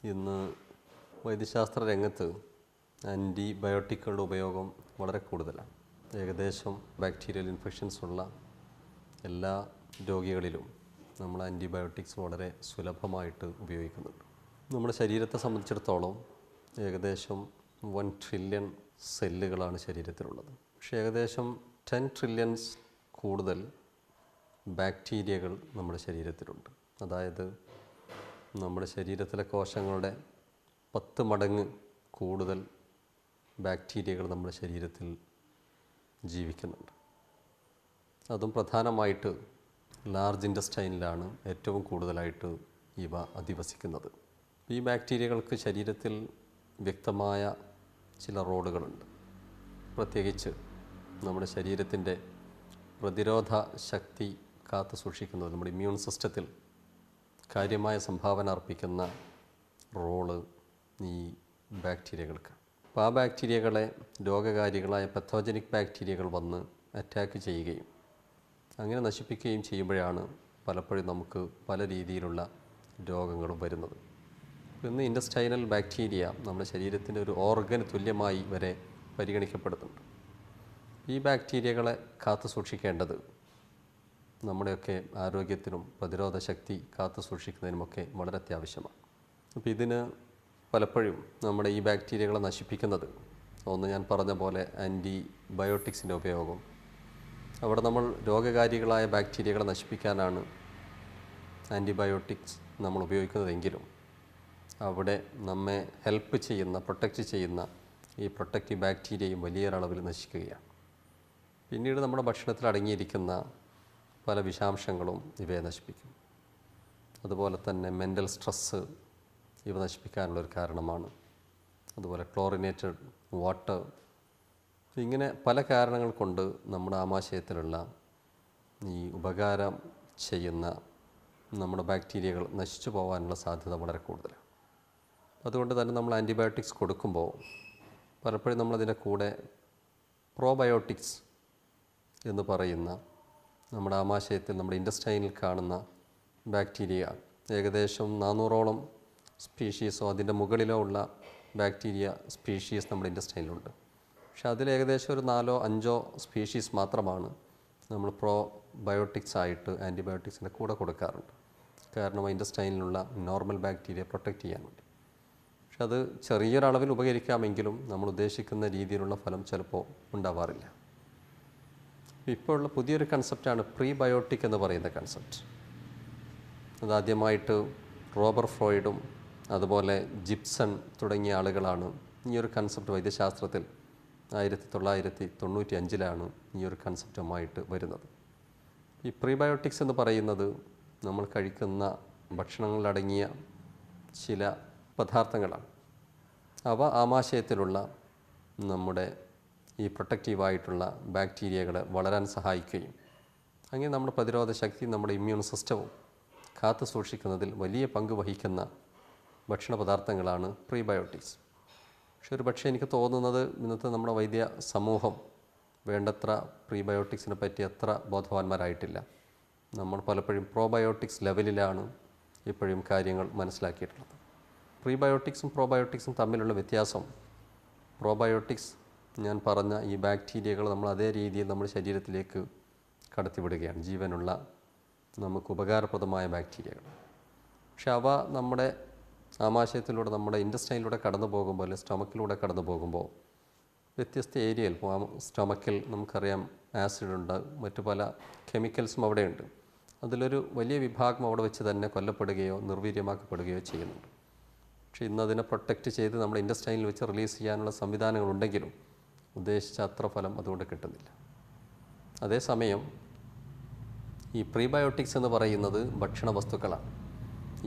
ഇന്ന് വൈദ്യശാസ്ത്ര രംഗത്ത് ആൻറ്റിബയോട്ടിക്കുകളുടെ ഉപയോഗം വളരെ കൂടുതലാണ്. ഏകദേശം ബാക്ടീരിയൽ ഇൻഫെക്ഷൻസ് ഉള്ള എല്ലാ രോഗികളിലും നമ്മൾ ആൻറ്റിബയോട്ടിക്സ് വളരെ സുലഭമായിട്ട് ഉപയോഗിക്കുന്നുണ്ട്. നമ്മുടെ ശരീരത്തെ സംബന്ധിച്ചിടത്തോളം ഏകദേശം 1 ട്രില്യൺ സെല്ലുകളാണ് ശരീരത്തിലുള്ളത്. പക്ഷേ ഏകദേശം 10 ട്രില്യൺസ് കൂടുതൽ ബാക്ടീരിയകൾ നമ്മുടെ ശരീരത്തിലുണ്ട്. അതായത് നമ്മുടെ ശരീരത്തിലെ കോശങ്ങളുടെ 10 മടങ്ങ് കൂടുതൽ ബാക്ടീരിയകൾ നമ്മുടെ ശരീരത്തിൽ ജീവിക്കുന്നുണ്ട്. അതും പ്രധാനമായിട്ട് ലാർജ് ഇൻറ്റസ്റ്റൈനിലാണ് ഏറ്റവും കൂടുതലായിട്ട് ഇവ അധിവസിക്കുന്നത്. ഈ ബാക്ടീരിയകൾക്ക് ശരീരത്തിൽ വ്യക്തമായ ചില റോളുകളുണ്ട്. പ്രത്യേകിച്ച് നമ്മുടെ ശരീരത്തിൻ്റെ പ്രതിരോധ ശക്തി കാത്തു സൂക്ഷിക്കുന്നത്, നമ്മുടെ ഇമ്മ്യൂൺ സിസ്റ്റത്തിൽ കാര്യമായ സംഭാവന അർപ്പിക്കുന്ന റോള് ഈ ബാക്ടീരിയകൾക്ക്. അപ്പോൾ ആ ബാക്ടീരിയകളെ രോഗകാരികളായ പത്തോജനിക് ബാക്ടീരിയകൾ വന്ന് അറ്റാക്ക് ചെയ്യുകയും അങ്ങനെ നശിപ്പിക്കുകയും ചെയ്യുമ്പോഴാണ് പലപ്പോഴും നമുക്ക് പല രീതിയിലുള്ള രോഗങ്ങളും വരുന്നത്. ഇന്ന് ഇൻറ്റസ്റ്റൈനൽ ബാക്ടീരിയ നമ്മുടെ ശരീരത്തിൻ്റെ ഒരു ഓർഗന് തുല്യമായി വരെ പരിഗണിക്കപ്പെടുന്നുണ്ട്. ഈ ബാക്ടീരിയകളെ കാത്തു സൂക്ഷിക്കേണ്ടത് നമ്മുടെയൊക്കെ ആരോഗ്യത്തിനും പ്രതിരോധ ശക്തി കാത്തു സൂക്ഷിക്കുന്നതിനുമൊക്കെ വളരെ അത്യാവശ്യമാണ്. അപ്പോൾ ഇതിന് പലപ്പോഴും നമ്മുടെ ഈ ബാക്ടീരിയകളെ നശിപ്പിക്കുന്നത് ഒന്ന് ഞാൻ പറഞ്ഞ പോലെ ആൻറ്റിബയോട്ടിക്സിൻ്റെ ഉപയോഗം. അവിടെ നമ്മൾ രോഗകാരികളായ ബാക്ടീരിയകളെ നശിപ്പിക്കാനാണ് ആൻറ്റിബയോട്ടിക്സ് നമ്മൾ ഉപയോഗിക്കുന്നതെങ്കിലും അവിടെ നമ്മെ ഹെൽപ്പ് ചെയ്യുന്ന, പ്രൊട്ടക്റ്റ് ചെയ്യുന്ന ഈ പ്രൊട്ടക്റ്റീവ് ബാക്ടീരിയയും വലിയൊരളവിൽ നശിക്കുകയാണ്. പിന്നീട് നമ്മുടെ ഭക്ഷണത്തിൽ അടങ്ങിയിരിക്കുന്ന പല വിഷാംശങ്ങളും ഇവയെ നശിപ്പിക്കും. അതുപോലെ തന്നെ മെൻ്റൽ സ്ട്രെസ്സ് ഇവ നശിപ്പിക്കാനുള്ളൊരു കാരണമാണ്. അതുപോലെ ക്ലോറിനേറ്റഡ് വാട്ടർ, ഇങ്ങനെ പല കാരണങ്ങൾ കൊണ്ട് നമ്മുടെ ആമാശയത്തിലുള്ള ഈ ഉപകാരം ചെയ്യുന്ന നമ്മുടെ ബാക്ടീരിയകൾ നശിച്ചു പോകാനുള്ള സാധ്യത വളരെ കൂടുതലാണ്. അതുകൊണ്ട് തന്നെ നമ്മൾ ആൻറ്റിബയോട്ടിക്സ് കൊടുക്കുമ്പോൾ പലപ്പോഴും നമ്മളതിൻ്റെ കൂടെ പ്രോബയോട്ടിക്സ് എന്ന് പറയുന്ന നമ്മുടെ ആമാശയത്തിൽ, നമ്മുടെ ഇൻറ്റസ്റ്റൈനിൽ കാണുന്ന ബാക്ടീരിയ ഏകദേശം 400ഓളം സ്പീഷീസോ അതിൻ്റെ മുകളിലോ ഉള്ള ബാക്ടീരിയ സ്പീഷീസ് നമ്മുടെ ഇൻറ്റസ്റ്റൈനിലുണ്ട്. പക്ഷേ അതിൽ ഏകദേശം ഒരു 4-5 സ്പീഷീസ് മാത്രമാണ് നമ്മൾ പ്രോബയോട്ടിക്സ് ആയിട്ട് ആൻറ്റിബയോട്ടിക്സിൻ്റെ കൂടെ കൊടുക്കാറുണ്ട്. കാരണം ഇൻറ്റസ്റ്റൈനിലുള്ള നോർമൽ ബാക്ടീരിയ പ്രൊട്ടക്റ്റ് ചെയ്യാൻ വേണ്ടി. പക്ഷെ അത് ചെറിയൊരളവിൽ ഉപകരിക്കാമെങ്കിലും നമ്മൾ ഉദ്ദേശിക്കുന്ന രീതിയിലുള്ള ഫലം ചിലപ്പോൾ ഉണ്ടാവാറില്ല. ഇപ്പോൾ ഉള്ള പുതിയൊരു കൺസെപ്റ്റാണ് പ്രീബയോട്ടിക് എന്ന് പറയുന്ന കൺസെപ്റ്റ്. അതാദ്യമായിട്ട് റോബർ ഫ്രോയിഡും അതുപോലെ ജിപ്സൺ തുടങ്ങിയ ആളുകളാണ് ഈ ഒരു കൺസെപ്റ്റ് വൈദ്യശാസ്ത്രത്തിൽ 1995 ഈ ഒരു കൺസെപ്റ്റുമായിട്ട് വരുന്നത്. ഈ പ്രീബയോട്ടിക്സ് എന്ന് പറയുന്നത് നമ്മൾ കഴിക്കുന്ന ഭക്ഷണങ്ങളിലടങ്ങിയ ചില പദാർത്ഥങ്ങളാണ്. അവ ആമാശയത്തിലുള്ള നമ്മുടെ ഈ പ്രൊട്ടക്റ്റീവായിട്ടുള്ള ബാക്ടീരിയകളെ വളരാൻ സഹായിക്കുകയും അങ്ങനെ നമ്മുടെ പ്രതിരോധ ശക്തി, നമ്മുടെ ഇമ്മ്യൂൺ സിസ്റ്റവും കാത്തു സൂക്ഷിക്കുന്നതിൽ വലിയ പങ്ക് വഹിക്കുന്ന ഭക്ഷണ പദാർത്ഥങ്ങളാണ് പ്രീബയോട്ടിക്സ്. പക്ഷെ ഒരു പക്ഷേ എനിക്ക് തോന്നുന്നത് ഇന്നത്തെ നമ്മുടെ വൈദ്യ സമൂഹം വേണ്ടത്ര പ്രീബയോട്ടിക്സിനെ പറ്റി അത്ര ബോധവാന്മാരായിട്ടില്ല. നമ്മൾ പലപ്പോഴും പ്രോബയോട്ടിക്സ് ലെവലിലാണ് ഇപ്പോഴും കാര്യങ്ങൾ മനസ്സിലാക്കിയിട്ടുള്ളത്. പ്രീബയോട്ടിക്സും പ്രോബയോട്ടിക്സും തമ്മിലുള്ള വ്യത്യാസം, പ്രോബയോട്ടിക്സ് ഞാൻ പറഞ്ഞ ഈ ബാക്ടീരിയകൾ നമ്മൾ അതേ രീതിയിൽ നമ്മുടെ ശരീരത്തിലേക്ക് കടത്തിവിടുകയാണ്, ജീവനുള്ള നമുക്ക് ഉപകാരപ്രദമായ ബാക്ടീരിയകൾ. പക്ഷെ അവ നമ്മുടെ ആമാശയത്തിലൂടെ, നമ്മുടെ ഇൻറ്റസ്റ്റൈനിലൂടെ കടന്നു പോകുമ്പോൾ, അല്ലെങ്കിൽ സ്റ്റൊമക്കിലൂടെ കടന്നു പോകുമ്പോൾ വ്യത്യസ്ത ഏരിയയിൽ, സ്റ്റൊമക്കിൽ നമുക്കറിയാം ആസിഡുണ്ട്, മറ്റു പല കെമിക്കൽസും അവിടെയുണ്ട്. അതിലൊരു വലിയ വിഭാഗം അവിടെ വെച്ച് തന്നെ കൊല്ലപ്പെടുകയോ നിർവീര്യമാക്കപ്പെടുകയോ ചെയ്യുന്നുണ്ട്. പക്ഷേ ഇന്നതിനെ പ്രൊട്ടക്റ്റ് ചെയ്ത് നമ്മുടെ ഇൻറ്റസ്റ്റൈനിൽ വെച്ച് റിലീസ് ചെയ്യാനുള്ള സംവിധാനങ്ങളുണ്ടെങ്കിലും ഉദ്ദേശിച്ച അത്ര ഫലം അതുകൊണ്ട് കിട്ടുന്നില്ല. അതേസമയം ഈ പ്രീബയോട്ടിക്സ് എന്ന് പറയുന്നത് ഭക്ഷണ വസ്തുക്കളാണ്.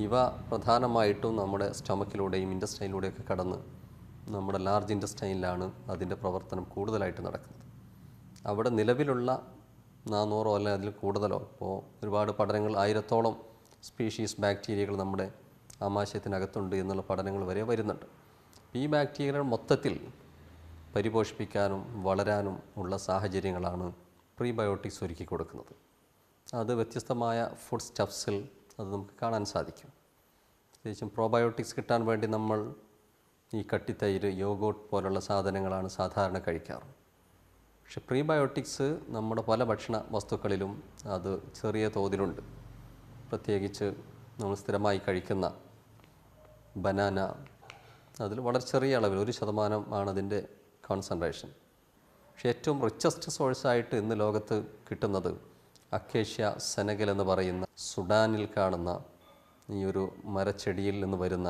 ഇവ പ്രധാനമായിട്ടും നമ്മുടെ സ്റ്റൊമക്കിലൂടെയും ഇൻറ്റസ്റ്റൈനിലൂടെയൊക്കെ കടന്ന് നമ്മുടെ ലാർജ് ഇൻറ്റസ്റ്റൈനിലാണ് അതിൻ്റെ പ്രവർത്തനം കൂടുതലായിട്ട് നടക്കുന്നത്. അവിടെ നിലവിലുള്ള 400 അല്ലെങ്കിൽ അതിൽ കൂടുതലോ, ഇപ്പോൾ ഒരുപാട് പഠനങ്ങൾ 1000ഓളം സ്പീഷീസ് ബാക്ടീരിയകൾ നമ്മുടെ ആമാശയത്തിനകത്തുണ്ട് എന്നുള്ള പഠനങ്ങൾ വരെ വരുന്നുണ്ട്. ഈ ബാക്ടീരിയകൾ മൊത്തത്തിൽ പരിപോഷിപ്പിക്കാനും വളരാനും ഉള്ള സാഹചര്യങ്ങളാണ് പ്രീബയോട്ടിക്സ് ഒരുക്കി കൊടുക്കുന്നത്. അത് വ്യത്യസ്തമായ ഫുഡ് സ്റ്റഫ്സിൽ അത് നമുക്ക് കാണാൻ സാധിക്കും. പ്രത്യേകിച്ചും പ്രോബയോട്ടിക്സ് കിട്ടാൻ വേണ്ടി നമ്മൾ ഈ കട്ടിത്തൈര്, യോഗോട്ട് പോലുള്ള സാധനങ്ങളാണ് സാധാരണ കഴിക്കാറ്. പക്ഷെ പ്രീബയോട്ടിക്സ് നമ്മുടെ പല ഭക്ഷണ വസ്തുക്കളിലും അത് ചെറിയ തോതിലുണ്ട്. പ്രത്യേകിച്ച് നമ്മൾ സ്ഥിരമായി കഴിക്കുന്ന ബനാന, അതിൽ വളരെ ചെറിയ അളവിൽ 1% ആണ് അതിൻ്റെ കോൺസെൻട്രേഷൻ. പക്ഷേ ഏറ്റവും റിച്ചസ്റ്റ് സോഴ്സായിട്ട് ഇന്ന് ലോകത്ത് കിട്ടുന്നത് അക്കേഷ്യ സെനഗൽ എന്ന് പറയുന്ന സുഡാനിൽ കാണുന്ന ഈ ഒരു മരച്ചെടിയിൽ നിന്ന് വരുന്ന,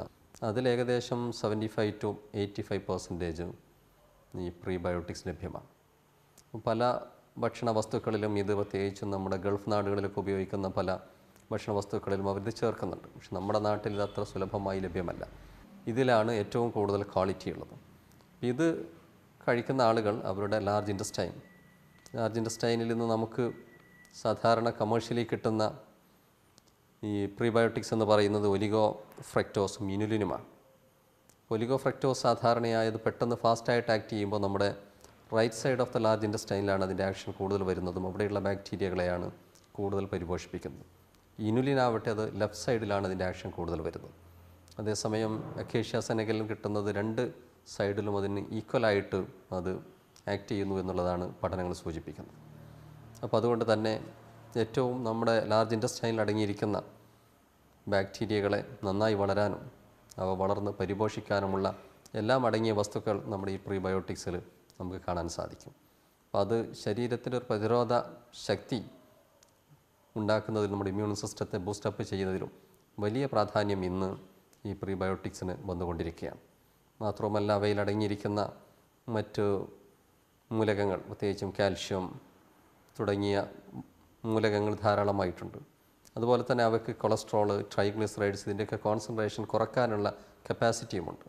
അതിലേകദേശം 75 to 85% ഈ പ്രീബയോട്ടിക്സ് ലഭ്യമാണ്. പല ഭക്ഷണ വസ്തുക്കളിലും ഇത്, പ്രത്യേകിച്ചും നമ്മുടെ ഗൾഫ് നാടുകളിലൊക്കെ ഉപയോഗിക്കുന്ന പല ഭക്ഷണ വസ്തുക്കളിലും അവരിത് ചേർക്കുന്നുണ്ട്. പക്ഷെ നമ്മുടെ നാട്ടിൽ ഇത് അത്ര സുലഭമായി ലഭ്യമല്ല. ഇതിലാണ് ഏറ്റവും കൂടുതൽ ക്വാളിറ്റി ഉള്ളത്. ഇത് കഴിക്കുന്ന ആളുകൾ അവരുടെ ലാർജ് ഇൻറ്റസ്റ്റൈനിൽ നിന്ന് നമുക്ക് സാധാരണ കമേഴ്ഷ്യലി കിട്ടുന്ന ഈ പ്രീബയോട്ടിക്സ് എന്ന് പറയുന്നത് ഒലിഗോ ഫ്രക്ടോസും ഇനുലിനുമാണ്. ഒലിഗോ ഫ്രക്ടോസ് സാധാരണയായത് പെട്ടെന്ന് ഫാസ്റ്റായിട്ട് ആക്ട് ചെയ്യുമ്പോൾ നമ്മുടെ right side of the large ഇൻറ്റസ്റ്റൈനിലാണ് അതിൻ്റെ ആക്ഷൻ കൂടുതൽ വരുന്നതും അവിടെയുള്ള ബാക്ടീരിയകളെയാണ് കൂടുതൽ പരിപോഷിപ്പിക്കുന്നത്. ഇനുലിനാവട്ടെ അത് ലെഫ്റ്റ് സൈഡിലാണ് അതിൻ്റെ ആക്ഷൻ കൂടുതൽ വരുന്നത്. അതേസമയം അക്കേഷ്യ സെനഗലിൽ കിട്ടുന്നത് 2 സൈഡിലും അതിന് ഈക്വലായിട്ട് അത് ആക്ട് ചെയ്യുന്നു എന്നുള്ളതാണ് പഠനങ്ങൾ സൂചിപ്പിക്കുന്നത്. അപ്പോൾ അതുകൊണ്ട് തന്നെ ഏറ്റവും നമ്മുടെ ലാർജ് ഇൻറ്റസ്റ്റൈനിൽ അടങ്ങിയിരിക്കുന്ന ബാക്ടീരിയകളെ നന്നായി വളരാനും അവ വളർന്ന് പരിപോഷിക്കാനുമുള്ള എല്ലാം അടങ്ങിയ വസ്തുക്കൾ നമ്മുടെ ഈ പ്രീബയോട്ടിക്സിൽ നമുക്ക് കാണാൻ സാധിക്കും. അപ്പോൾ അത് ശരീരത്തിലൊരു പ്രതിരോധ ശക്തി ഉണ്ടാക്കുന്നതിൽ, നമ്മുടെ ഇമ്മ്യൂൺ സിസ്റ്റത്തെ ബൂസ്റ്റപ്പ് ചെയ്യുന്നതിലും വലിയ പ്രാധാന്യം ഇന്ന് ഈ പ്രീബയോട്ടിക്സിന് വന്നുകൊണ്ടിരിക്കുകയാണ്. മാത്രവുമല്ല അവയിൽ അടങ്ങിയിരിക്കുന്ന മറ്റ് മൂലകങ്ങൾ, പ്രത്യേകിച്ചും കാൽഷ്യം തുടങ്ങിയ മൂലകങ്ങൾ ധാരാളമായിട്ടുണ്ട്. അതുപോലെ തന്നെ അവയ്ക്ക് കൊളസ്ട്രോൾ, ട്രൈഗ്ലിസറൈഡ്സ് ഇതിൻ്റെയൊക്കെ കോൺസെൻട്രേഷൻ കുറക്കാനുള്ള കപ്പാസിറ്റിയുമുണ്ട്.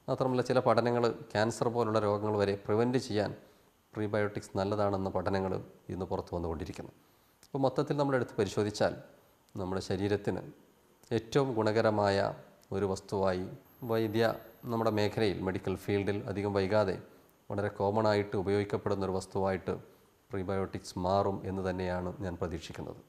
മാത്രമല്ല ചില പഠനങ്ങൾ ക്യാൻസർ പോലുള്ള രോഗങ്ങൾ വരെ പ്രിവെൻറ്റ് ചെയ്യാൻ പ്രീബയോട്ടിക്സ് നല്ലതാണെന്ന പഠനങ്ങൾ ഇന്ന് പുറത്തു വന്നുകൊണ്ടിരിക്കുന്നു. അപ്പോൾ മൊത്തത്തിൽ നമ്മളെടുത്ത് പരിശോധിച്ചാൽ നമ്മുടെ ശരീരത്തിന് ഏറ്റവും ഗുണകരമായ ഒരു വസ്തുവായി നമ്മുടെ മേഖലയിൽ, മെഡിക്കൽ ഫീൽഡിൽ അധികം വൈകാതെ വളരെ കോമൺ ആയിട്ട് ഉപയോഗിക്കപ്പെടുന്ന ഒരു വസ്തുവായിട്ട് പ്രീബയോട്ടിക്സ് മാറും എന്ന് തന്നെയാണ് ഞാൻ പ്രതീക്ഷിക്കുന്നത്.